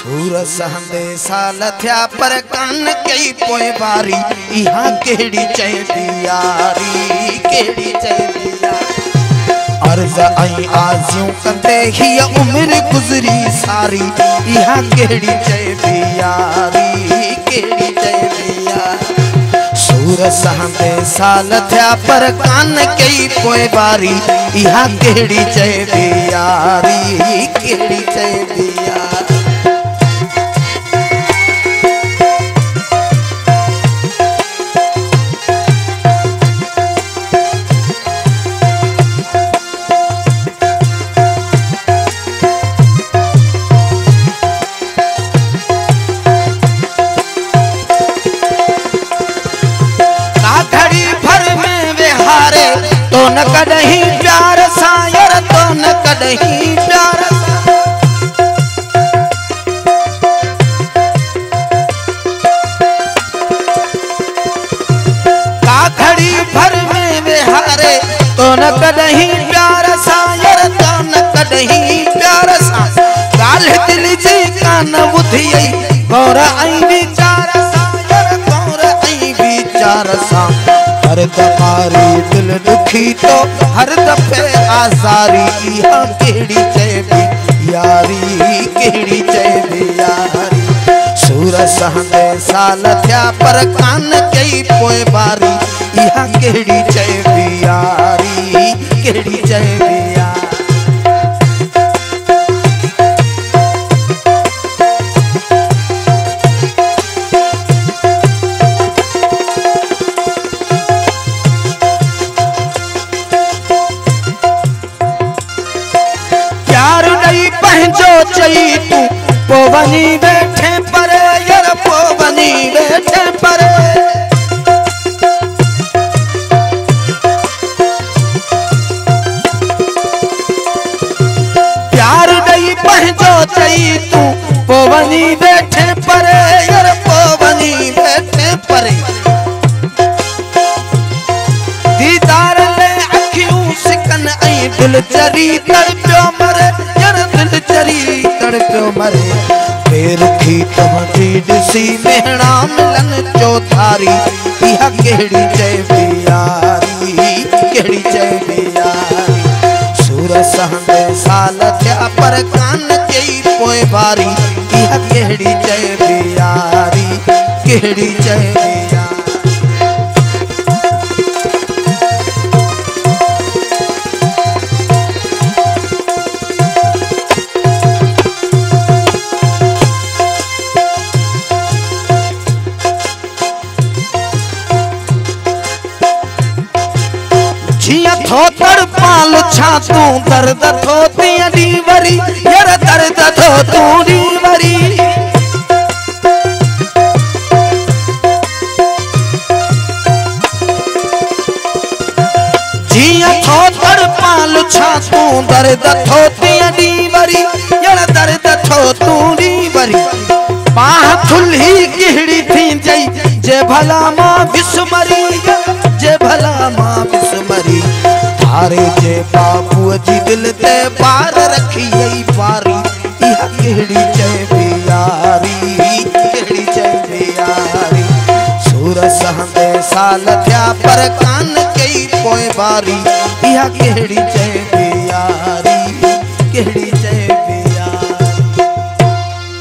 सूरज हंदे साल थिया पर कान कई पोए बारी इहा केड़ी चैंदी यारी केड़ी चैंदी यारी अर्ज आई आजियों कंदे ही उम्र गुजरी सारी इहा केड़ी चैंदी यारी केड़ी चैंदी यारी सूरज हंदे साल थिया पर कान कई पोए बारी इहा केड़ी चैंदी यारी केड़ी चैंदी यारी तो न कदही प्यार सायर तो न कदही प्यार काखड़ी भर में विहारे तो न कदही प्यार सायर तो न कदही प्यार सा गाल दिल जी कान बुधी गौर आई विचार सायर गौर आई विचार सा हर दमारी दिल दुखी तो हर दफे आजारी इहा केड़ी चैबी यारी केड़ी चैबी यारी सूरज हंदे साल थिया पर कान कई पोए बारी इहा केड़ी चैबी यारी केड़ी चैबी यारी जो चई तू पोवनी बैठे पर यार पोवनी बैठे पर प्यार नहीं पहचो चई तू पोवनी बैठे पर यार पोवनी बैठे पर दीदार ले अखियों सिकन आई दिल चरी तड़प्यो मरे दिल चरी तड़प्यो मरे बेरुखी तुमरी दिसी मेहणा मिलन चौथारी इहा केड़ी चैबी यारी केड़ी चैबी यारी सूरज हंदे साल थिया पर कान कई पोए बारी इहा केड़ी चैबी यारी केड़ी चैबी यारी थो तड़पाल छा तू दर्द थो ती वरी यार दर्द थो तू वरी जिया थो तड़पाल छा तू दर्द थो ती वरी यार दर्द थो तू वरी बाह थुल्ही किहड़ी थी जई जे भला मां बिस्मरी जे भला मां बिस्मरी थारे जे बाबू जी दिल ते पार रखी आई पारी इहा केड़ी चैबी यारी केड़ी चैबी यारी सूरज हंदे साल थिया पर कान कई पोए बारी इहा केड़ी चैबी यारी केड़ी चैबी